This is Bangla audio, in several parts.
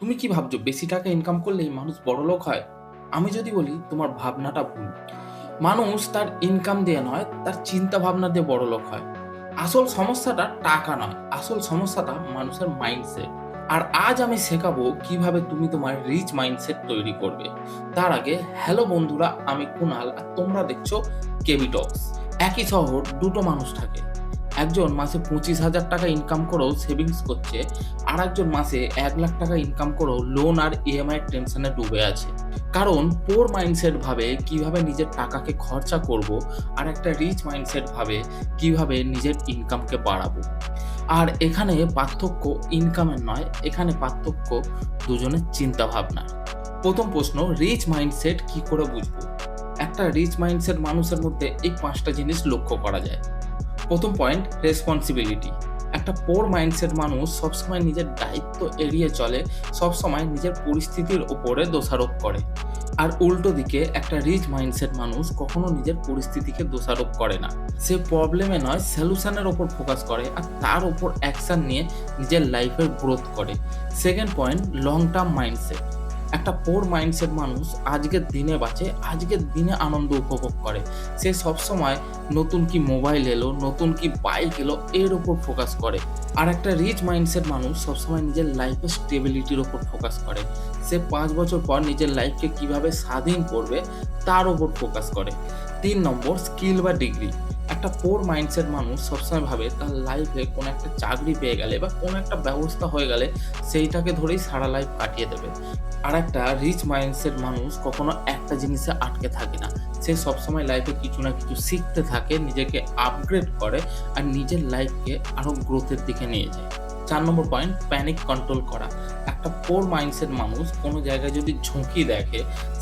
তুমি কি ভাবছো বেশি টাকা ইনকাম করলেই মানুষ বড়লোক হয়? আমি যদি বলি তোমার ভাবনাটা ভুল। মানুষ তার ইনকাম দিয়ে নয়, তার চিন্তা ভাবনা দিয়ে বড়লোক হয়। আসল সমস্যাটা টাকা নয়, আসল সমস্যাটা মানুষের মাইন্ডসেট। আর আজ আমি শেখাবো কিভাবে তুমি তোমার রিচ মাইন্ডসেট তৈরি করবে। তার আগে হ্যালো বন্ধুরা, আমি কুনাল আর তোমরা দেখছো কেবি টক্স। একই শহর দুটো মানুষ থাকে। একজন মাসে 25,000 টাকা ইনকাম করেও সেভিংস করছে, আর একজন মাসে 1 লাখ টাকা ইনকাম করেও লোন আর ইএমআই টেনশনে ডুবে আছে। কারণ পোর মাইন্ডসেট ভাবে কিভাবে নিজের টাকাকে খরচা করব, আর একটা রিচ মাইন্ডসেট ভাবে কিভাবে নিজের ইনকামকে বাড়াবো। আর এখানে পার্থক্য ইনকামের নয়, এখানে পার্থক্য দুজনের চিন্তা ভাবনার। প্রথম প্রশ্ন, রিচ মাইন্ডসেট কি করে বুঝবো? একটা রিচ মাইন্ডসেট মানুষের মধ্যে এই 5টা জিনিস লক্ষ্য করা যায়। প্রথম পয়েন্ট, রেসপন্সিবিলিটি। একটা পোর মাইন্ডসেট মানুষ সবসময় নিজের দায়িত্ব এড়িয়ে চলে, সবসময় নিজের পরিস্থিতির ওপরে দোষারোপ করে। আর উল্টো দিকে একটা রিচ মাইন্ডসেট মানুষ কখনো নিজের পরিস্থিতিকে দোষারোপ করে না। সে প্রবলেমে নয়, সলিউশনের ওপর ফোকাস করে আর তার ওপর অ্যাকশন নিয়ে নিজের লাইফের গ্রোথ করে। Second point, long term mindset. একটা পোর মাইন্ডসেট মানুষ আজকের দিনে বাঁচে, আজকের দিনে আনন্দ উপভোগ করে। সে সবসময় নতুন কি মোবাইল এলো, নতুন কি বাইক এলো, এর ওপর ফোকাস করে। আর একটা রিচ মাইন্ডসেট মানুষ সবসময় নিজের লাইফের স্টেবিলিটির ওপর ফোকাস করে। সে 5 বছর পর নিজের লাইফকে কিভাবে স্বাধীন করবে তার ওপর ফোকাস করে। 3 নম্বর, স্কিল বা ডিগ্রি। একটা পোর মাইন্ডসেট মানুষ সবসময় ভাবে তার লাইফে কোনো একটা চাকরি পেয়ে গেলে বা কোনো একটা ব্যবস্থা হয়ে গেলে সেইটাকে ধরেই সারা লাইফ কাটিয়ে দেবে। আর একটা রিচ মাইন্ডসেট মানুষ কখনো একটা জিনিসে আটকে থাকে না। সে সবসময় লাইফে কিছু না কিছু শিখতে থাকে, নিজেকে আপগ্রেড করে আর নিজের লাইফকে আরো গ্রোথের দিকে নিয়ে যায়। 4 নম্বর পয়েন্ট, প্যানিক কন্ট্রোল করা। একটা পোর মাইন্ডসেট মানুষ কোনো জায়গায় যদি ঝুঁকি দেখে,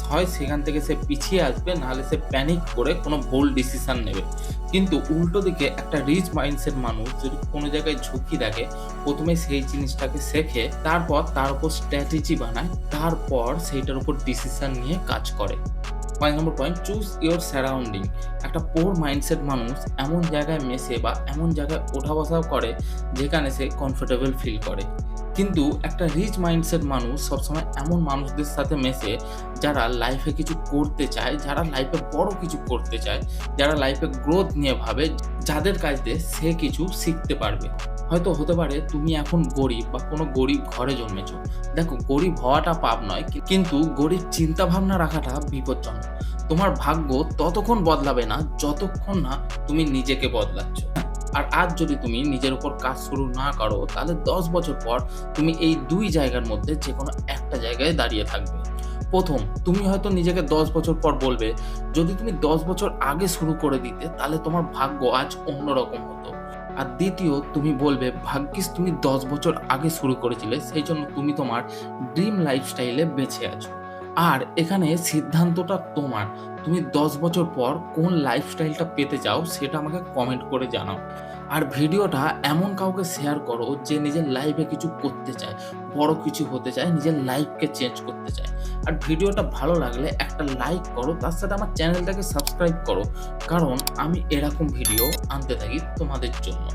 হয় সেখান থেকে সে পিছিয়ে আসবে, নাহলে সে প্যানিক করে কোনো বোল্ড ডিসিশন নেবে। কিন্তু উল্টো দিকে একটা রিচ মাইন্ডসেট মানুষ যদি কোনো জায়গায় ঝুঁকি দেখে, প্রথমে সেই জিনিসটাকে শেখে, তারপর তার উপর স্ট্র্যাটেজি বানায়, তারপর সেইটার উপর ডিসিশন নিয়ে কাজ করে। 5 নম্বর পয়েন্ট, চুজ ইওর সারাউন্ডিং। একটা পোর মাইন্ডসেট মানুষ এমন জায়গায় মেশে বা এমন জায়গায় ওঠা বসাও করে যেখানে সে কমফোর্টেবল ফিল করে। কিন্তু একটা রিচ মাইন্ডসেট মানুষ সবসময় এমন মানুষদের সাথে মেশে যারা লাইফে কিছু করতে চায়, যারা লাইফে বড় কিছু করতে চায়, যারা লাইফে গ্রোথ নিয়ে ভাবে, যাদের কাছ দিয়ে সে কিছু শিখতে পারবে। হয়তো হতে পারে তুমি এখন গরিব বা কোনো গরিব ঘরে জন্মেছো। দেখো, গরিব হওয়াটা পাপ নয়, কিন্তু গরিব চিন্তা ভাবনা রাখাটা বিপজ্জনক। তোমার ভাগ্য ততক্ষণ বদলাবে না যতক্ষণ না তুমি নিজেকে বদলাচ্ছ। আর আজ যদি তুমি নিজের উপর কাজ শুরু না করো, তাহলে 10 বছর পর তুমি এই 2 জায়গার মধ্যে যে কোনো একটা জায়গায় দাঁড়িয়ে থাকবে। প্রথম, তুমি হয়তো নিজেকে 10 বছর পর বলবে, যদি তুমি 10 বছর আগে শুরু করে দিতে তাহলে তোমার ভাগ্য আজ অন্যরকম হতো। আর দ্বিতীয়, তুমি বলবে ভাগ্যিস তুমি 10 বছর আগে শুরু করেছিলে, সেই জন্য তুমি তোমার ড্রিম লাইফস্টাইলে বেঁচে আছো। আর এখানে সিদ্ধান্তটা তোমার। তুমি 10 বছর পর কোন লাইফস্টাইলটা পেতে চাও সেটা আমাকে কমেন্ট করে জানাও। আর ভিডিওটা এমন কাউকে শেয়ার করো যে নিজের লাইফে কিছু করতে চায়, বড় কিছু হতে চায়, নিজের লাইফকে চেঞ্জ করতে চায়। আর ভিডিওটা ভালো লাগলে একটা লাইক করো, তার সাথে আমার চ্যানেলটাকে সাবস্ক্রাইব করো, কারণ আমি এরকম ভিডিও আনতে থাকি তোমাদের জন্য।